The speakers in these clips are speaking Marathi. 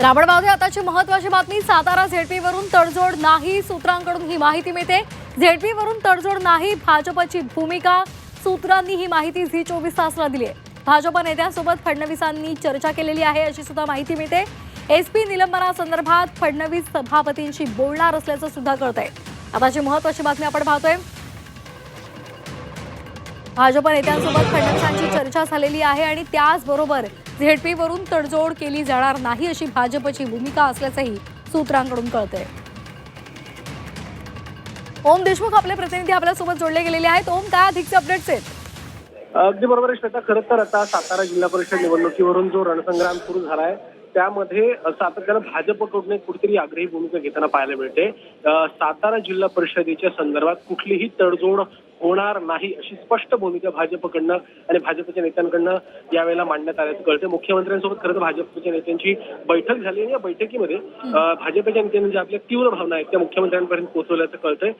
राबडगावमध्ये आताची महत्त्वाची बातमी। सातारा झेडपीवरून तडजोड नाही, सूत्रांकडून ही माहिती मिळते। झेडपीवरून तडजोड नाही, भाजपची भूमिका। सूत्रांनी ही माहिती झी24 तासला दिली आहे। भाजप नेत्यांसोबत फडणवीसांनी चर्चा केलेली आहे अशी सुद्धा माहिती मिळते। एसपी निलंबनासंदर्भात फडणवीस सभापतींशी बोलणार असल्याचं सुद्धा कळतंय। आताची महत्त्वाची बातमी आपण पाहतोय। भाजप नेत्यांसोबत फडणवीसांची चर्चा झालेली आहे आणि त्याचबरोबर झेडपीवरून तडजोड केली जाणार नाही अशी भाजपची भूमिका असल्याचंही सूत्रांकडून कळतंय। ओम देशमुख आपले प्रतिनिधी आपल्यासोबत जोडले गेलेले आहेत। ओम, काय अधिकचे अपडेट्स आहेत? अगदी बरोबर आहे श्वेता। खरं तर आता सातारा जिल्हा परिषद निवडणुकीवरून जो रणसंग्राम सुरू झालाय त्यामध्ये सातत्यानं भाजपकडून कुठेतरी आग्रही भूमिका घेताना पाहायला मिळते। सातारा जिल्हा परिषदेच्या संदर्भात कुठलीही तडजोड होणार नाही अशी स्पष्ट भूमिका भाजपकडनं आणि भाजपच्या नेत्यांकडनं यावेळेला मांडण्यात आल्याचं कळतं। मुख्यमंत्र्यांसोबत खरं तर भाजपच्या नेत्यांची बैठक झाली आणि या बैठकीमध्ये भाजपच्या नेत्यांनी ज्या आपल्या तीव्र भावना आहेत त्या मुख्यमंत्र्यांपर्यंत पोहोचवल्याचं कळतंय।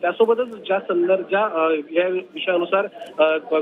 त्यासोबतच ज्या या विषयानुसार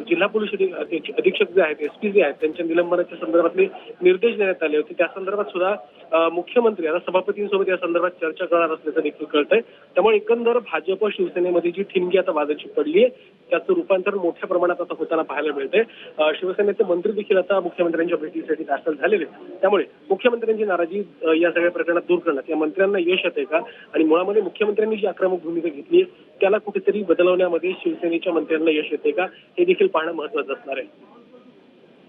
जिल्हा पोलीस अधीक्षक जे आहेत, एसपी जे आहेत, त्यांच्या निलंबनाच्या संदर्भातले निर्देश देण्यात आले होते। त्या संदर्भात सुद्धा मुख्यमंत्री आता सभापतींसोबत या संदर्भात चर्चा करणार असल्याचं देखील कळतंय। त्यामुळे एकंदर भाजप शिवसेनेमध्ये जी ठिणगी आता वादाची पडली आहे त्याचं रूपांतर मोठ्या प्रमाणात आता होताना पाहायला मिळतंय। शिवसेनेचे मंत्री देखील आता मुख्यमंत्र्यांच्या भेटीसाठी दाखल झालेले, त्यामुळे मुख्यमंत्र्यांची नाराजी या सगळ्या प्रकरणात दूर करण्यात या मंत्र्यांना यश येते का आणि मुळामध्ये मुख्यमंत्र्यांनी जी आक्रमक भूमिका घेतली त्याला कुठेतरी बदलवण्यामध्ये शिवसेनेच्या मंत्र्यांना यश येते का हे देखील पाहणं महत्त्वाचं असणार आहे।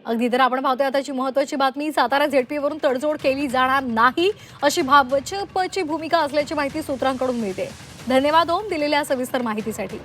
अगदी, तर आपण पाहतोय आताची महत्त्वाची बातमी। सातारा झेडपीवरून तडजोड केली जाणार नाही अशी भाजपची भूमिका असल्याची माहिती सूत्रांकडून मिळते। धन्यवाद ओम, दिलेल्या सविस्तर माहितीसाठी।